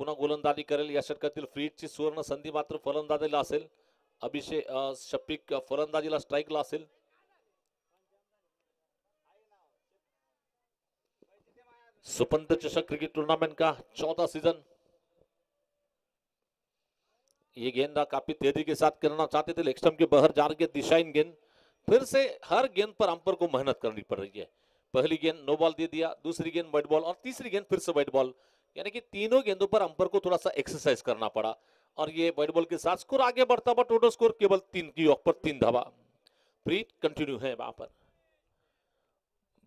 पुन्हा गोलंदाजी करेल या षटकातील फ्रीजची सुवर्ण संधी मात्र फलंदाजीला असेल. अभिषेक शफिक फलंदाजीला स्ट्राईकला असेल. सुपंत चषक क्रिकेट टूर्नामेंट का 14 सीजन. ये गेंद काफी तेजी के साथ करना चाहते थे, लेग स्टंप के बाहर जा रही है दिशाहीन गेंद. फिर से हर गेंद पर अंपायर को मेहनत करनी पड़ रही है. पहली गेंद नो बॉल दे दिया, दूसरी गेंद व्हाइट बॉल और तीसरी गेंद फिर से व्हाइट बॉल. यानी कि तीनों गेंदों पर अंपायर को थोड़ा सा एक्सरसाइज करना पड़ा और ये व्हाइट बॉल के साथ स्कोर आगे बढ़ता हुआ. टोटल स्कोर केवल 3 की ऑफ पर 3 धावा. फ्री कंटिन्यू है वहां पर.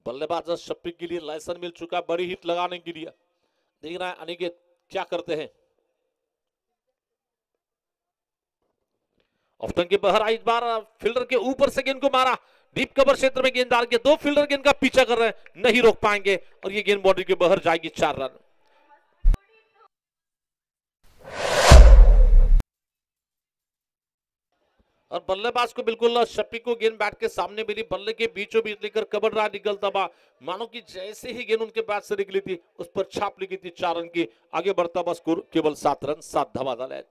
बल्लेबाज शफिक के लिए लाइसेंस मिल चुका है बड़ी हिट लगाने के लिए. देख रहा है अनिकेत क्या करते हैं. ऑफ्टन के बाहर आई, इस बार फील्डर के ऊपर से गेंद को मारा. डीप कवर क्षेत्र में गेंद डाल के दो फील्डर गेंद का पीछा कर रहे हैं, नहीं रोक पाएंगे और ये गेंद बाउंड्री के बाहर जाएगी. 4 रन. और बल्लेबाज को बिल्कुल शफिक को गेंद बैट के सामने मिली, बल्ले के बीचों बीच लेकर कबर रहा निकलता हुआ. मानो कि जैसे ही गेंद उनके बैट से निकली थी उस पर छाप लगी थी. 4 रन की आगे बढ़ता हुआ स्कोर केवल 7 रन 7 धावा झाले आहेत.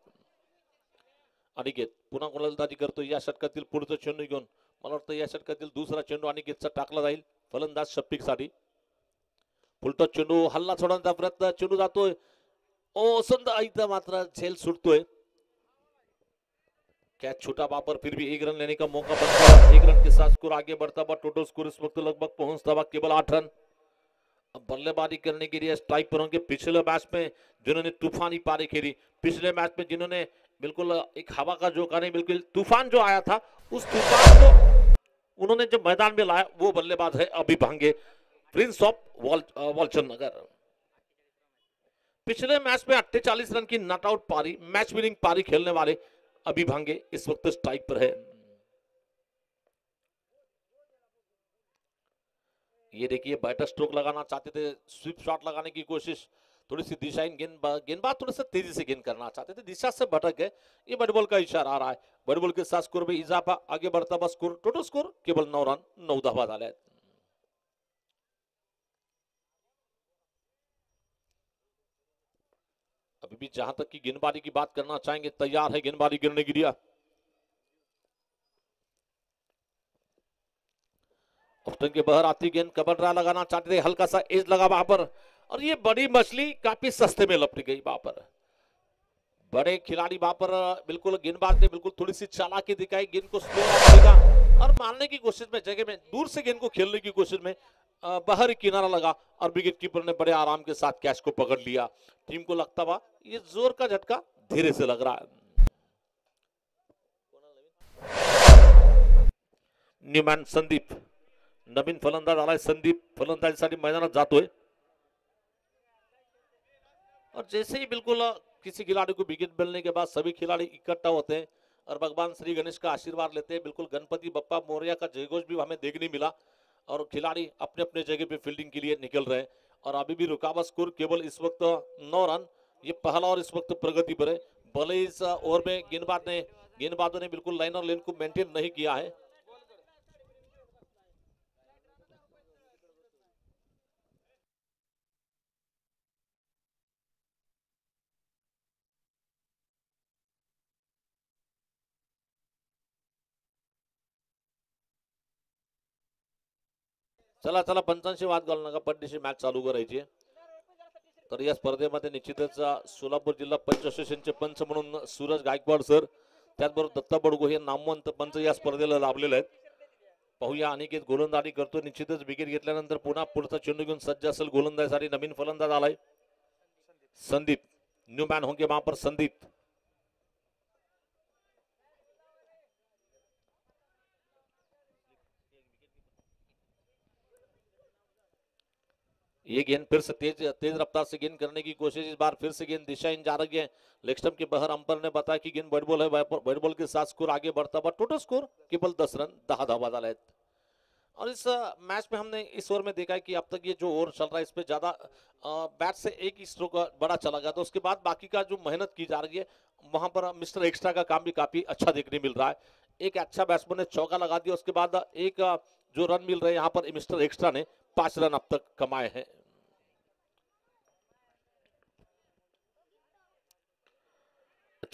अनिकेत पुन्हा गोलंदाजी करतो या षटकातील पुढचं चेंडू घेऊन. मला वाटतं या षटकातील दुसरा चेंडू अनिकेतचा टाकला जाईल फलंदाज शफिक साठी. फुलटॉस चेंडू हल्ला सोडण्याचा प्रयत्न, चेंडू जातोय ओ सुंदर इथं मात्र झेल सुटतोय. कैच छूटा वहां पर, फिर भी 1 रन लेने का मौका बनता है. 1 रन के साथ स्कोर आगे बढ़ता हुआ. टोटल स्कोर इस वक्त लगभग पहुंचता हुआ केवल 8 रन. अब बल्लेबाजी करने के लिए स्ट्राइक पर होंगे. पिछले मैच में जिन्होंने तूफानी पारी खेली, पिछले मैच में जिन्होंने बिल्कुल एक हवा का झोंका नहीं, बिल्कुल तूफान जो आया था उस तूफान को उन्होंने जब मैदान में लाया वो बल्लेबाज है अभी भांगे, प्रिंस ऑफ वालचंद नगर. पिछले मैच में 48 रन की नॉट आउट पारी, मैच विनिंग पारी खेलने वाले अभी भांगे इस वक्त स्ट्राइक पर है. ये देखिए बैटर स्ट्रोक लगाना चाहते थे, स्वीप शॉट लगाने की कोशिश, थोड़ी सी दिशाहीन गेंदबाज थोड़ा सा तेजी से गेंद करना चाहते थे, दिशा से भटक गए. ये व्हाइट बॉल का इशारा आ रहा है. व्हाइट बॉल के साथ स्कोर में इजाफा, आगे बढ़ता हुआ स्कोर. टोटल स्कोर केवल 9 रन 9 धावा झाले आहेत. अभी भी जहां तक की गेंदबाजी की बात करना चाहेंगे, तैयार है गेंदबाजी गिरने के लिए. ऑफ्टन के बाहर आती गेंद कबर ड्रा लगाना चाहते थे, हल्का सा एज लगा वहां पर और ये बड़ी मछली काफी सस्ते में लपट गई वहां पर. बड़े खिलाड़ी वहां पर बिल्कुल गेंदबाज ने बिल्कुल थोड़ी सी चालाकी दिखाई, गेंद को स्लो रखेगा और मारने की कोशिश में जगह में दूर से गेंद को खेलने की कोशिश में बाहर किनारा लगा और विकेट कीपर ने बड़े आराम के साथ कैच को पकड़ लिया. टीम को लगता हुआ ये जोर का झटका धीरे से लग रहा है. न्यूमॅन संदीप नवीन फलंदाज आलाय. संदीप फलंदाजीसाठी मैदानात जातोय और जैसे ही बिल्कुल किसी खिलाड़ी को विकेट मिलने के बाद सभी खिलाड़ी इकट्ठा होते हैं और भगवान श्री गणेश का आशीर्वाद लेते हैं. बिल्कुल गणपति बप्पा मोरया का जयघोष भी हमें देखने मिला और खिलाड़ी अपने अपने जगह पे फील्डिंग के लिए निकल रहे हैं. और अभी भी रुका हुआ स्कोर केवल इस वक्त 9 रन. ये पहला और इस वक्त प्रगति पर है. भले इस ओवर में गेंदबाजों ने बिल्कुल लाइन और लेन को मेंटेन नहीं किया है. चला चला पंचांशी वाद घालू नका, पट्टीशी मॅच चालू करायची. तर या स्पर्धेमध्ये निश्चितच सोलापूर जिल्हा पंच असोसिएशनचे पंच म्हणून सूरज गायकवाड सर, त्याचबरोबर दत्ता बडगो हे नामवंत पंच या स्पर्धेला लाभलेले आहेत. पाहूया अनिकेत गोलंदाजी करतो. निश्चितच विकेट घेतल्यानंतर पुन्हा पुढचा चेंडू घेऊन सज्ज असेल गोलंदाजीसाठी. नवीन फलंदाज आलाय संदीप. न्यूमॅन होंगे वहां पर संदीप. ये गेंद फिर से तेज रफ्तार से गेंद करने की कोशिश. इस बार फिर से गेंद दिशाहीन जा रही है. लेग स्टंप के बाहर अंपायर ने बताया कि गेंद व्हाइट बॉल है. व्हाइट बॉल के साथ स्कोर आगे बढ़ता हुआ. टोटल स्कोर केवल 10 रन 10 धावा झाले आहेत. और इस मैच में हमने इस ओवर में देखा है कि अब तक ये जो ओवर चल रहा है इस पे ज्यादा बैट से एक ही स्ट्रोक बड़ा चला गया, तो उसके बाद बाकी का जो मेहनत की जा रही है वहां पर मिस्टर एक्स्ट्रा का काम भी काफी अच्छा देखने मिल रहा है. एक अच्छा बैट्समैन ने चौका लगा दिया, उसके बाद एक जो रन मिल रहे हैं यहाँ पर मिस्टर एक्स्ट्रा ने 5 रन अब तक कमाए हैं.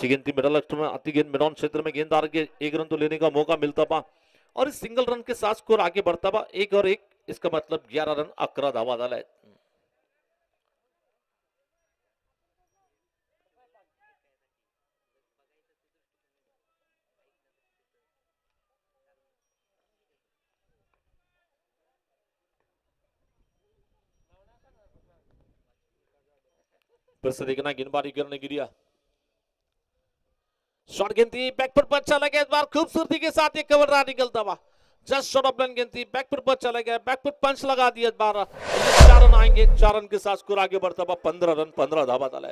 अच्छी गेंद थी मिडल ऑर्डर में आती गेंद मिडॉन क्षेत्र में गेंददार के एक रन तो लेने का मौका मिलता पा और इस सिंगल रन के साथ स्कोर आगे बढ़ता पा 1 और 1 इसका मतलब 11 रन 11 धावा झालाय. फिर से देखना गेंदबाजी करने के लिए शॉट गेंद थी बैकफुट पर चला गया इस बार खूबसूरती के साथ ये कवर रहा निकलता हुआ जस्ट शॉट ऑफ लाइन गेंद थी बैकफुट पर चला गया बैकफुट पंच लगा दिया इस बार 4 रन आएंगे 4 रन के साथ स्कोर आगे बढ़ता हुआ 15 रन 15 धावा डाला.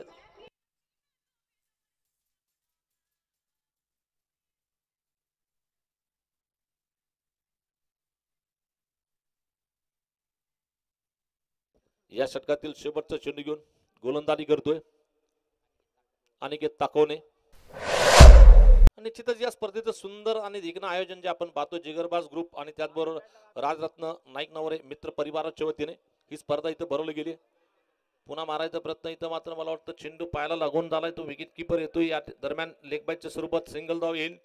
या षटकातील शेवटचा चेंडू घेऊन गोलंदाजी करतोय अनिकेत ताकवणे. निश्चितच या स्पर्धेचं सुंदर आणि देखणं आयोजन जे आपण पाहतो जिगरबाज ग्रुप आणि त्याचबरोबर राजरत्न नाईक नवरे मित्र परिवाराच्या वतीने ही स्पर्धा इथं भरवली गेली. पुन्हा मारायचा प्रयत्न इथं मात्र मला वाटतं चेंडू पायाला लागून झालाय तो विकेट किपर येतोय या दरम्यान लेग बायच्या स्वरूपात सिंगल धाव येईल.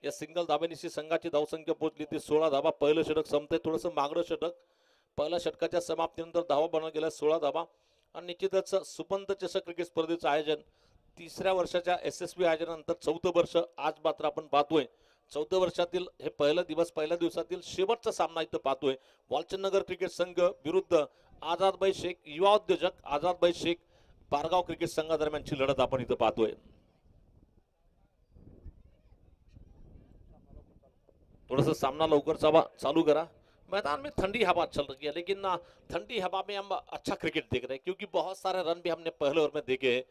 या सिंगल धाब्यानिशी संघाची धावसंख्या पोहोचली ती 16 धाबा. पहिलं षटक संपतंय थोडंसं मागडं षटक पहिल्या षटकाच्या समाप्तीनंतर धावा बनवल्या गेल्या 16 धाबा आणि निश्चितच सुपंत चषक क्रिकेट स्पर्धेचं आयोजन 3ऱ्या वर्षाच्या SSB आयोजनानंतर 4थं वर्ष आज मात्र आपण पाहतोय. 4थ्या वर्षातील हे पहिला दिवस पहिल्या दिवसातील शेवटचा सामना इथं पाहतोय. वालचंदनगर क्रिकेट संघ विरुद्ध आझादभाई शेख युवा उद्योजक आझादभाई शेख पारगाव क्रिकेट संघादरम्यानची लढत आपण इथं पाहतोय. थोड़ा सामना लवकर चालू करा. मैदान में ठंडी हवा चल रही है लेकिन ठंडी हवा में हम अच्छा क्रिकेट देख रहे हैं क्योंकि बहुत सारे रन भी हमने पहले ओवर में देखे हैं.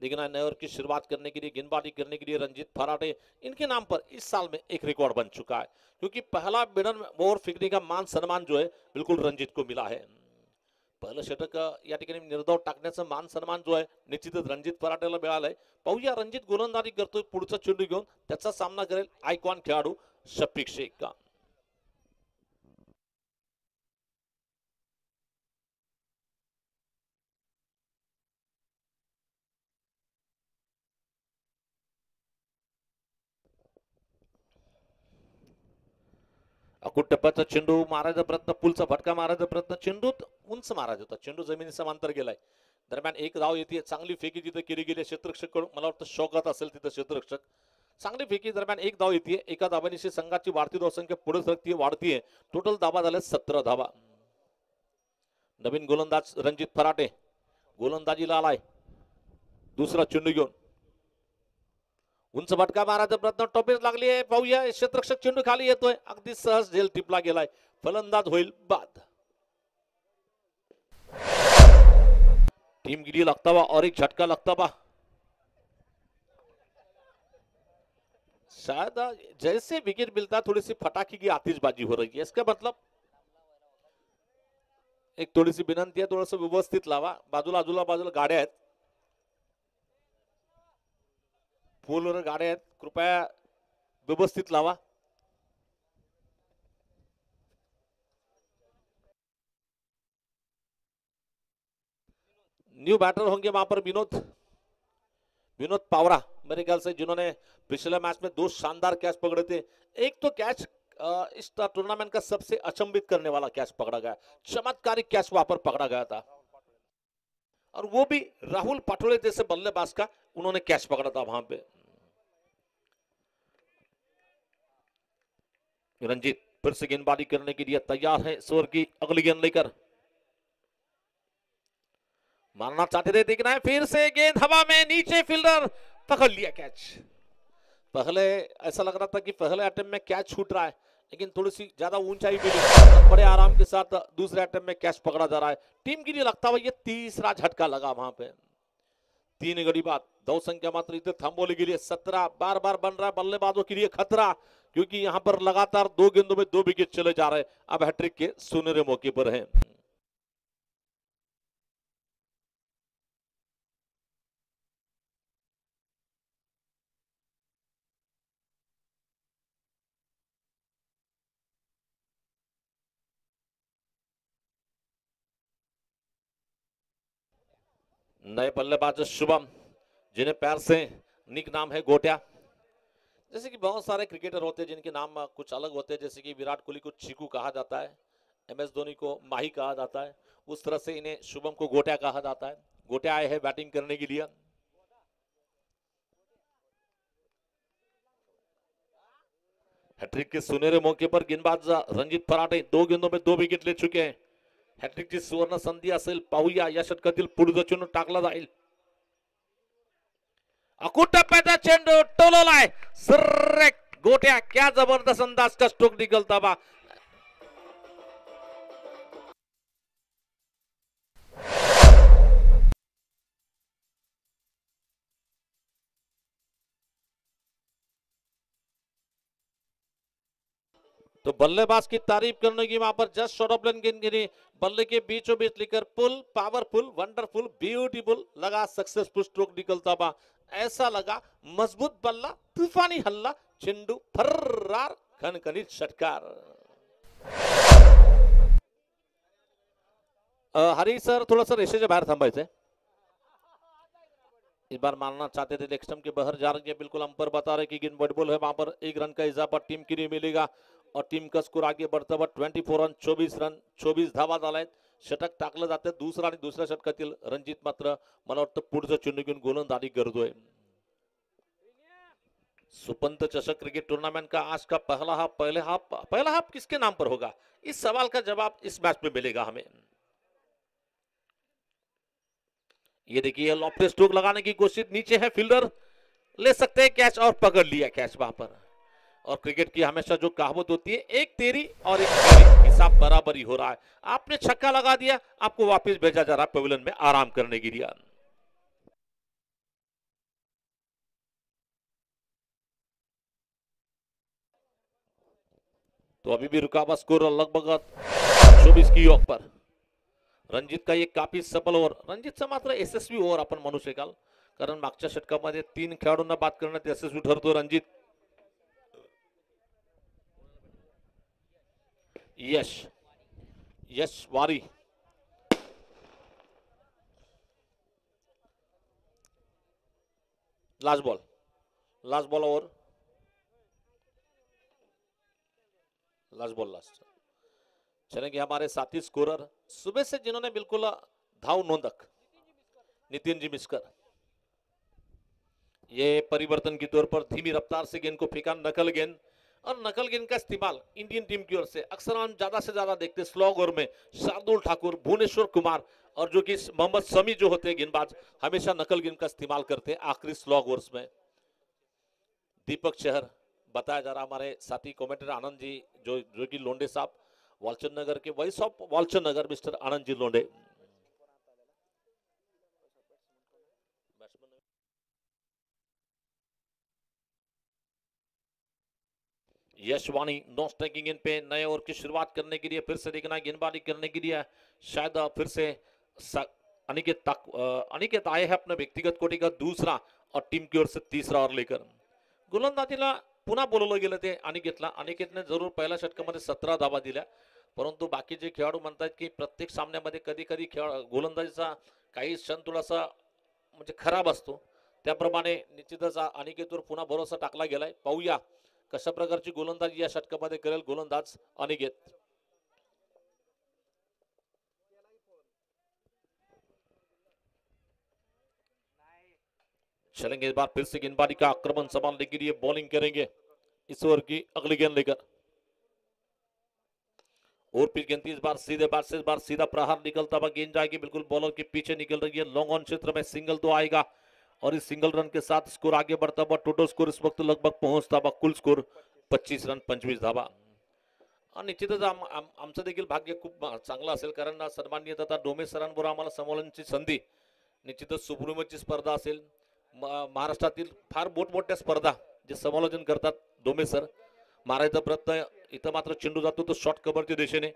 देखना नए ओवर की शुरुआत करने के लिए गेंदबाजी करने के लिए रंजीत फराटे इनके नाम पर इस साल में एक रिकॉर्ड बन चुका है क्योंकि पहला मिडन ओवर फेकने का मान सम्मान जो है बिल्कुल रंजीत को मिला है. पहिलं षटक या ठिकाणी निर्धाव टाकण्याचं मान सन्मान जो आहे निश्चितच रणजित फराटेला मिळालाय. पाहूया रणजित गोलंदाजी करतोय पुढचा चेंडू घेऊन त्याचा सामना करेल आयकॉन खेळाडू शफिक शेख का. अकुट टप्प्याचा चेंडू मारायचा प्रयत्न पुलचा फटका मारायचा प्रयत्न चेंडूत उंच मारायचा होता चेंडू जमिनी समांतर गेलाय. दरम्यान एक धाव येते चांगली फेकी तिथे केली गेली क्षेत्ररक्षक मला वाटतं शौकत असेल तिथं क्षेत्ररक्षक चांगली फेकी दरम्यान एक धाव येते एका धावानिशी संघाची वाढती धावसंख्या पुढे सरकतीये वाढतीये. टोटल धावा झाल्या 17 धावा. नवीन गोलंदाज रणजित फराटे गोलंदाजीला आलाय. दुसरा चेंडू घेऊन उंच फटका मारायचा प्रयत्न टॉपीस लागली आहे. पाहूया क्षेत्ररक्षक चेंडू खाली येतोय अगदी सहज झेल टिपला गेलाय. फलंदाज होईल बाद. टीम गिरी लगता हुआ और एक झटका लगता हुआ शायद जैसे विकेट मिलता थोड़ी सी फटाके की आतिशबाजी हो रही है. इसका मतलब एक थोड़ी सी विनंती है थोडंसं व्यवस्थित लावा. बाजूला गाड्या आहेत पूलवर गाड्या आहेत कृपया व्यवस्थित लावा. न्यू बैटर होंगे वहां पर विनोद पावरा मेरे ख्याल से जिन्होंने पिछले मैच में 2 शानदार कैच पकड़े थे. एक तो कैच इस टूर्नामेंट का सबसे अचंभित करने वाला कैच पकड़ा गया. चमत्कारिक कैच वहां पर पकड़ा गया था और वो भी राहुल पटोले जैसे बल्लेबाज का उन्होंने कैच पकड़ा था वहां पे. रंजीत फिर से गेंदबाजी करने के लिए तैयार है. स्वर की अगली गेंद लेकर मारना चाहते थे देखना है फिर से गेंद हवा में नीचे फील्डर पकड़ लिया कैच. पहले ऐसा लग रहा था कि पहले अटेम्प्ट में कैच छूट रहा है लेकिन थोड़ी सी ज्यादा ऊंचाई मिली बड़े आराम के साथ दूसरे अटेम्प्ट में कैच पकड़ा जा रहा है. टीम के लिए लगता हुआ ये तीसरा झटका लगा वहां पे. 3 गडी बाद धाव संख्या मात्र इथे थांबवली गेली 17. बार बार बन रहा है बल्लेबाजों के लिए खतरा क्योंकि यहां पर लगातार 2 गेंदों में 2 विकेट चले जा रहे हैं. अब हैट्रिक के सुनहरे मौके पर हैं. नए बल्लेबाज शुभम जिन्हें पैर से निक नाम है गोट्या। जैसे कि बहुत सारे क्रिकेटर होते हैं जिनके नाम कुछ अलग होते हैं, जैसे कि विराट कोहली को चीकू कहा जाता है, MS धोनी को माही कहा जाता है, उस तरह से इन्हें शुभम को गोट्या कहा जाता है। गोट्या आए हैं बैटिंग करने के लिए। हैट्रिक के सुनहरे मौके पर गेंदबाज रणजित फराटे 2 गेंदों में 2 विकेट ले चुके हैं। हॅट्रिकची सुवर्ण संधी असेल, पाहूया या षटकातील पुढचं चेंडू टाकला जाईल। अकुट टप्प्याचा चेंडू टोललाय सर्रेक गोट्या, क्या जबरदस्त अंदाज का स्ट्रोक निकलता बा। तो बल्लेबाज की तारीफ करने की वहां पर जस्ट शॉर्ट ऑफ लेन गेंद गिरी, बल्ले के बीचों बीच लेकर पुल, पावरफुल, वंडरफुल, ब्यूटीफुल लगा, सक्सेसफुल स्ट्रोक निकलता बा। ऐसा लगा मजबूत बल्ला, तूफानी हल्ला, चेंडू फर्रार, खणखणीत षटकार। हरी सर थोड़ा सा रेषेच्या बाहेर थांबायचंय। इस बार मारना चाहते थे, लेग स्टंप के बाहर जा रही है, बिल्कुल अंपर बता रहे कि गेंद बॉल है, वहां पर 1 रन का इजाफा टीम के लिए मिलेगा और टीम का स्कोर आगे बढ़ता हुआ 24 रन 24 धावा झालायत। षटक टाकलं जाते दुसरा आणि दुसऱ्या षटकातील रणजित मात्र मला वाटतं पुढचं चेंडू घेऊन गोलंदाजी करतोय। सुपंत चषक क्रिकेट टूर्नामेंट का आज का पहला हाफ किसके नाम पर होगा, इस सवाल का जवाब इस मैच में मिलेगा हमें। ये देखिए लॉफ्ट स्ट्रोक लगाने की कोशिश, नीचे है फील्डर, ले सकते हैं कैच और पकड़ लिया कैच वहां पर। और क्रिकेट की हमेशा जो कहावत होती है, एक तेरी और एक तेरी, हिसाब बराबरी हो रहा है। आपने छक्का लगा दिया, आपको वापस भेजा जा रहा है पवेलियन में आराम करने के लिए। तो अभी भी रुका हुआ स्कोर लगभग 24 की ओर पर। रणजित का एक काफी सफल ओव्हर, रणजितचा मात्र यशस्वी ओव्हर आपण म्हणू शकाल, कारण मागच्या षटकामध्ये 3 खेळाडूंना बाद करण्यात यशस्वी ठरतो रणजित। यश वारी, लास्ट बॉल ओवर, लास्ट चलेंगे हमारे साथी स्कोरर सुबह से जिन्होंने बिल्कुल धाव नोंदक, नितिन जी मिस्कर। ये परिवर्तन के तौर पर धीमी रफ्तार से गेंद को फेंका, नकल गेंद, और नकल गेंद का इस्तेमाल इंडियन टीम की ओर से अक्सर हम ज्यादा से ज्यादा देखते हैं स्लो ओवर में। शार्दुल ठाकुर, भुवनेश्वर कुमार और जो कि मोहम्मद शमी जो होते हैं गेंदबाज, हमेशा नकल गेंद का इस्तेमाल करते हैं आखिरी स्लो ओवर्स में। दीपक चहर बताया जा रहा, हमारे साथी कमेंटेटर आनंद जी जो कि लोंडे साहब, वालचंद नगर के voice of Walchand Nagar mister Anand ji Londe. यशवानी नो स्ट्राइकिंग इन पे नए ओवर की शुरुआत करने के लिए फिर से देखना, गेंदबाजी करने के लिए शायद फिर से अनिकेत आए हैं अपने व्यक्तिगत कोटी का दूसरा और टीम की ओर से तीसरा ओवर लेकर। गोलंदाजीला पुन्हा बोलवलं गेलं ते अनिकेतला, अनिकेतने जरूर पहिल्या षटकामध्ये 17 धावा दिल्या, परंतु बाकीचे खेळाडू म्हणतात की प्रत्येक सामन्यामध्ये कधी कधी गोलंदाजीचा काही क्षण थोडासा म्हणजे खराब असतो, त्याप्रमाणे निश्चितच अनिकेतवर पुन्हा भरोसा टाकला गेलाय। पाहूया कशा प्रकारची गोलंदाजी या षटकामध्ये करेल गोलंदाज अनिकेत। चलेंगे इस बार फिर से गेंदबाजी का आक्रमण संभालने के लिए बॉलिंग करेंगे इस ओवर की अगली गेंद लेकर। और फिर गेंद इस बार सीधे बार से इस बार सीधा प्रहार निकलता हुआ गेंद जाएगी बिल्कुल बॉलर के पीछे निकल रही है, लॉन्ग ऑन क्षेत्र में सिंगल तो आएगा और इस सिंगल रन के साथ स्कोर आगे बढ़ता हुआ टोटल स्कोर इस वक्त लगभग पहुंचता हुआ कुल स्कोर 25 रन 25 धावा। निश्चितच आमचं देखील भाग्य खूप चांगलं असेल, कारण सन्माननीय तथा डोमे सरांबरोबर आम्हाला समोलनची संधी, निश्चितच सुप्रीमची स्पर्धा असेल, महाराष्ट्रातील फार मोठमोठ्या स्पर्धा जे समालोचन करतात डोमे सर, मारायचा प्रयत्न, इथं मात्र चेंडू जातो तो शॉर्ट कव्हरच्या दिशेने,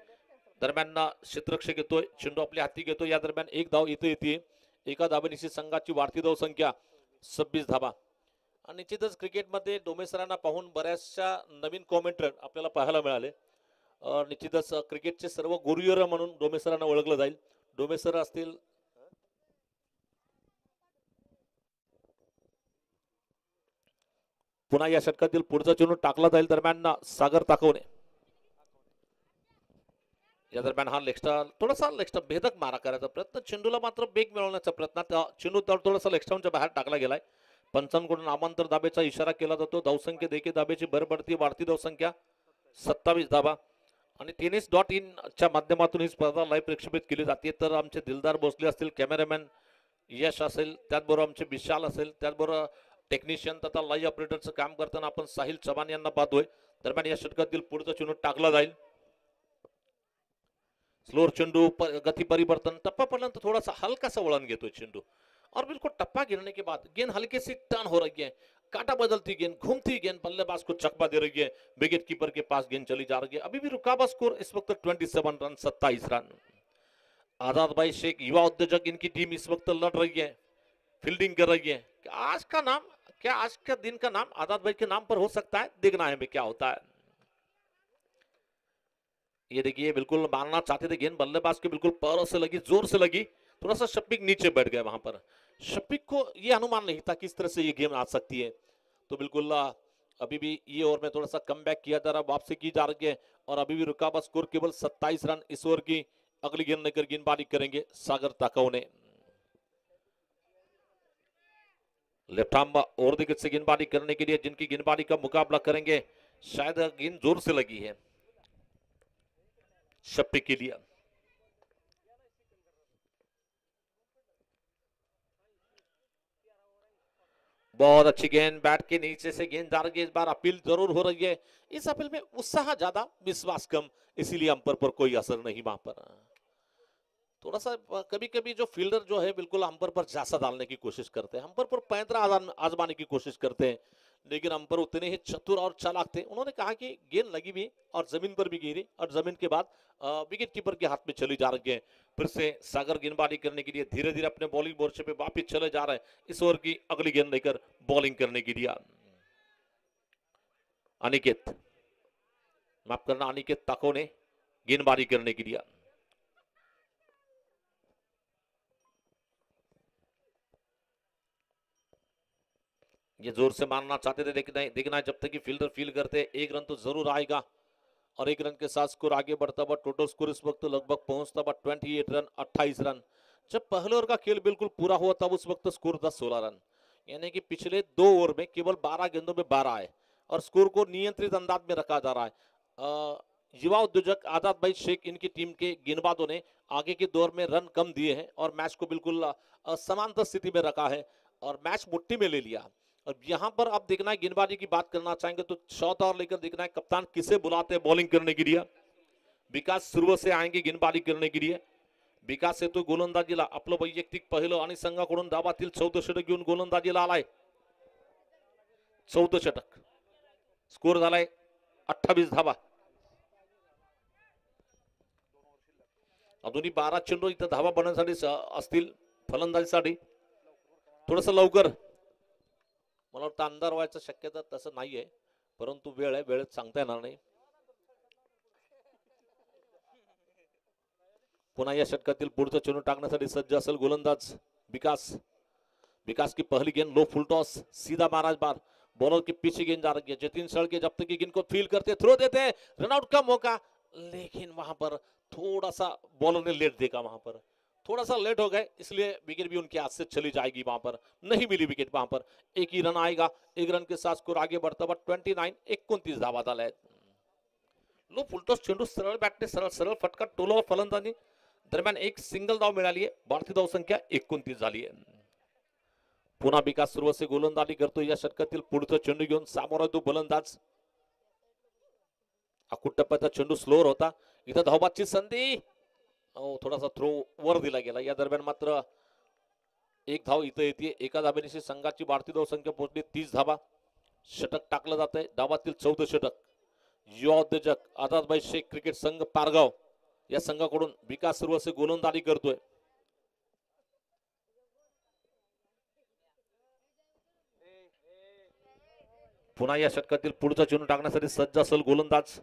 दरम्यान क्षेत्ररक्षक येतोय, चेंडू आपल्या हाती घेतो, या दरम्यान एक धाव इथे येते, एका धावेनिशी संघाची वाढती धाव संख्या 26 धावा। आणि निश्चितच क्रिकेटमध्ये डोमे सरांना पाहून बऱ्याचशा नवीन कॉमेंटर आपल्याला पाहायला मिळाले। निश्चितच क्रिकेटचे सर्व गुरुवर म्हणून डोमे सरांना ओळखलं जाईल। डोमे सर असतील, पुन्हा या षटकातील पुढचा चेंडू टाकला जाईल. दरम्यान सागर ताकवणे या दरम्यान हा थोडासा लेगस्टंप भेदक मारा करायचा प्रयत्न, चेंडूला मात्र बेग मिळवण्याचा प्रयत्न, चेंडू थोडासा लेगस्टंपच्या बाहेर टाकला गेलाय. पंचांकडून नामांतर धाबेचा इशारा केला जातो. धावसंख्या देखील धाबेची भर पडती, वाढती धावसंख्या 27 धाबा. आणि tennis.in च्या माध्यमातून ही स्पर्धा लाईव्ह प्रक्षेपित केली जाते. तर आमचे दिलदार भोसले असतील, कॅमेरामॅन यश असेल, त्याचबरोबर आमचे विशाल असेल, त्याचबरोबर टेक्निशियन तथा लाईव्ह ऑपरेटरचं काम करताना आपण साहिल चव्हाण यांना पाहतोय. दरम्यान या षटकातील पुढचा चेंडू टाकला जाईल. स्लोर चेंडू, गति परिवर्तन, टप्पा पड़ने तो थोड़ा सा हल्का सा वळन घेतो चेंडू और बिल्कुल टप्पा गिरने के बाद गेंद हल्के से टर्न हो रही है, काटा बदलती गेंद, घूमती गेंद बल्लेबाज को चकमा दे रही है. विकेट कीपर के पास गेंद चली जा रही है. अभी भी रुकावा स्कोर इस वक्त 27 रन, 27 रन. आजाद भाई शेख युवा उद्योजक, इनकी टीम इस वक्त लड़ रही है, फील्डिंग कर रही है. आज का नाम क्या, आज का दिन का नाम आजाद भाई के नाम पर हो सकता है, देखना है क्या होता है. ये देखिए बिल्कुल मारना चाहते थे, गेंद बल्लेबाज के बिल्कुल पैरों से लगी, जोर से लगी, थोड़ा सा शफीक नीचे बैठ गए. वहां पर शफीक को ये अनुमान नहीं था किस तरह से ये गेम आ सकती है. तो बिल्कुल अभी भी ये ओवर में थोड़ा सा कम बैक किया जा रहा, वापसी की जा रही है और अभी भी रुका हुआ स्कोर केवल 27 रन. इस ओवर की अगली गेंद लेकर गेंदबाजी करेंगे सागर ताकवणे. लेफ्ट आर्म ओवर विकेट से गेंदबाजी करने के लिए जिनकी गेंदबाजी का मुकाबला करेंगे, शायद गेंद जोर से लगी है शफीक के लिए. बहुत अच्छी गेंद, बैट के नीचे से गेंद जा रही है. इस बार अपील जरूर हो रही है, इस अपील में उत्साह ज्यादा, विश्वास कम, इसीलिए अंपर पर कोई असर नहीं. वहां पर थोड़ा सा कभी कभी जो फील्डर जो है बिल्कुल अंपर पर जासा डालने की कोशिश करते हैं, अंपर पर पैंतरा आजमाने की कोशिश करते हैं, लेकिन अंपर उतने ही चतुर और चालाक थे. उन्होंने कहा कि गेंद लगी भी और जमीन पर भी गिरी और जमीन के बाद विकेट कीपर के हाथ में चली जा रही है. फिर से सागर गेंदबाजी करने के लिए धीरे धीरे अपने बॉलिंग मोर्चे पे वापिस चले जा रहे हैं. इस ओवर की अगली गेंद लेकर बॉलिंग करने के लिए अनिकेत, माफ करना, अनिकेत ताकवणे गेंदबाजी करने के लिए. ये जोर से मारना चाहते थे, देखना जब तक कि फील्डर फील करते एक रन तो जरूर आएगा और एक रन के साथ स्कोर आगे बढ़ता हुआ. टोटल स्कोर इस वक्त लगभग पहुंचता हुआ 28 रन, 28 रन. जब पहले ओवर का खेल बिल्कुल पूरा हुआ तब उस वक्त स्कोर था 16 रन. यानी कि पिछले 2 ओवर में केवल 12 गेंदों में 12 आए और स्कोर को नियंत्रित अंदाज में रखा जा रहा है. युवा उद्योजक आजाद भाई शेख, इनकी टीम के गेंदबाजों ने आगे के दौर में रन कम दिए हैं और मैच को बिल्कुल समांतर स्थिति में रखा है और मैच मुट्ठी में ले लिया. और यहाँ पर आप देखना है, गेंदबाजी की बात करना चाहेंगे तो शॉट और लेकर देखना है कप्तान किसे बुलाते हैं बॉलिंग करने के लिए. विकास शुरुवात से आएंगे गेंदबाजी करने के लिए. विकास येतो गोलंदाजीला, आपलं वैयक्तिक पहिलं आणि संघाकडून धावातील 14 षटक घेऊन गोलंदाजीला आलाय. 14 षटक, स्कोर झालाय 28 धावा. अजूनही 12 चेंडू इथं धावा बनवण्यासाठी असतील फलंदाजीसाठी. थोडस लवकर, मला वाटतं अंधार व्हायचं शक्यता तसं नाहीये, परंतु वेळ आहे, वेळेत सांगता येणार नाही. पुन्हा या षटकातील पुढचा चेंडू टाकण्यासाठी सज्ज असेल गोलंदाज विकास. विकास की पहली गेंद लो फुल टॉस, सीधा महाराज बार, बॉलर के पीछे गेंद जा रही है. जतिन सड़के जब तक की गेंद को फील करते, थ्रो देते, रनआउट का मौका, लेकिन वहां पर थोड़ा सा बॉलर ने लेट देखा, वहां पर थोड़ा सा लेट हो गए, इसलिए विकेट भी उनके हाथ से चली जाएगी. वहां पर नहीं मिली विकेट, वहां पर एक ही रन आएगा. एक रन के साथ स्कोर आगे बढ़ता हुआ 29 धावा झाल्या. लो फुलटॉस चेंडू सरळ बॅटने सरळ फटका टोलावर फलंदाजी दरम्यान एक सिंगल धाव मिळाली आहे. भारतीय धाव संख्या 29 झाली आहे. पुन्हा विकास सुरुवात से गोलंदाजी करतो. या षटकातील पुढचा चेंडू घेऊन सामोरा तो गोलंदाज. अकुट टप्प्याचा चेंडू स्लोअर होता, इथं धावबादची संधी, थोडासा थ्रो वर दिला गेला. या दरम्यान मात्र एक धाव इथं येते. एका धावेनिशी संघाची भारतीय धाव संख्या पोहोचली 30 धावा. षटक टाकलं जात आहे, धावातील 14 षटक. युवा उद्योजक आजादभाई शेख क्रिकेट संघ पारगाव या संघाकडून विकास सुरुवात से गोलंदाजी करतोय. पुन्हा या षटकातील पुढचा चेंडू टाकण्यासाठी सज्ज असेल गोलंदाज.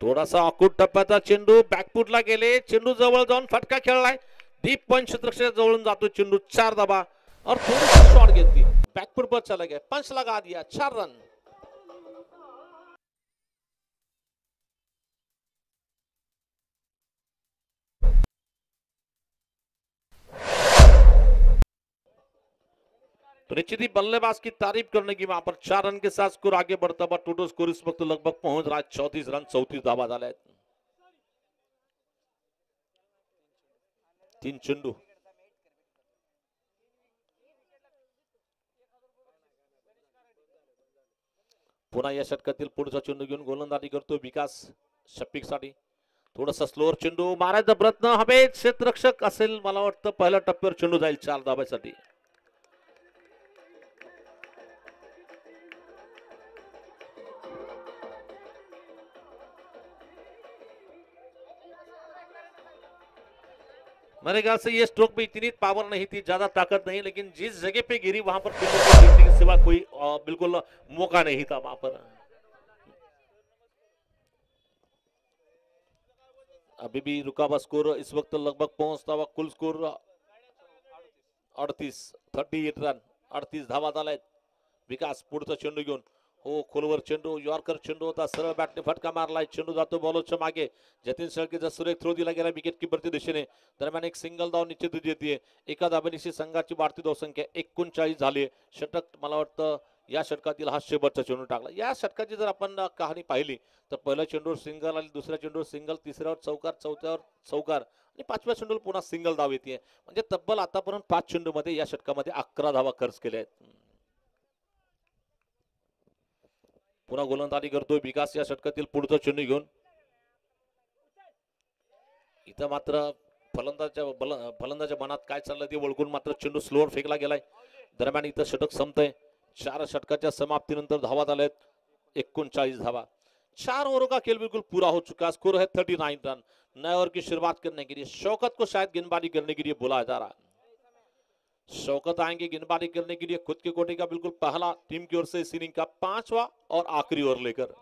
थोडासा अकूट टप्प्याचा चेंडू बॅकफुटला गेले, चेंडू जवळ जाऊन फटका खेळलाय, डीप पंच क्षेत्रक्षेत्र जवळून जातो चेंडू. 4 धावा और थोड़ी शॉट घेतली. बैकफुट पर चले गए, पंच लगा दिया, 4 रन। तो निश्चित ही बल्लेबाज की तारीफ करने की वहां पर 4 रन के साथ स्कोर आगे बढ़ता हुआ टोटल स्कोर इस वक्त लगभग पहुंच रहा है 34 रन 34 धावा झाले आहेत। 3 चेंडू पुन्हा या षटकातील पुढचा चेंडू घेऊन गोलंदाजी करतो विकास शप्पीक साठी। थोडासा स्लोअर चेंडू मारायचा प्रयत्न, हवेत क्षेत्ररक्षक असेल, मला वाटतं पहिल्या टप्प्यावर चेंडू जाईल 4 धाब्यासाठी। मेरे ख्याल से ये स्ट्रोक में इतनी पावर नहीं थी, ज्यादा ताकत नहीं, लेकिन जिस जगह पे गिरी वहां पर के सिवा कोई बिल्कुल मौका नहीं था वहां पर। अभी भी रुका हुआ स्कोर इस वक्त लगभग पहुंचता हुआ कुल स्कोर 38 रन 38 धावा झाल्यात। विकास पुढचा चेंडू घेऊन, हो खोलवर चेंडू, यॉर्कर चेंडू होता, सरळ बॅटने फटका मारलाय, चेंडू जातो बॉलरच्या मागे। जतीन शेळकेचा सुरेख थ्रो दिला गेला विकेट कीपरच्या दिशेने। दरम्यान एक सिंगल धाव निश्चित येते, एका धाब्यानिशी संघाची वाढती धावसंख्या 39 झाली। षटक मला वाटतं या षटकातील हा शेवटचा चेंडू टाकला। या षटकाची जर आपण कहाणी पाहिली तर पहिल्या चेंडूवर सिंगल आली, दुसऱ्या चेंडूवर सिंगल, तिसऱ्यावर चौकार, चौथ्यावर चौकार आणि 5व्या चेंडूवर पुन्हा सिंगल धाव येते। म्हणजे तब्बल आतापर्यंत 5 चेंडूमध्ये या षटकामध्ये 11 धावा खर्च केल्या आहेत। पुन्हा गोलंदाजी करतोय विकास या षटकातील पुढचा चेंडू घेऊन। इथं मात्र फलंदाच्या मनात काय चाललं ते ओळखून मात्र चेंडू स्लोअर फेकला गेलाय। दरम्यान इथं षटक संपतंय। 4 षटकाच्या समाप्तीनंतर धावा झाल्यात 39 धावा। 4 ओवरों का खेल बिल्कुल पूरा हो चुका, स्कोर है 39 रन। नए ओवर की शुरुआत करने के लिए शौकत को शायद गेंदबाजी करने के लिए बुलाया जा रहा है। शौकत आएंगे गेंदबाजी करने के लिए खुद के कोटे का बिल्कुल पहला टीम की ओर से इस इनिंग का 5वां और आखिरी ओवर लेकर।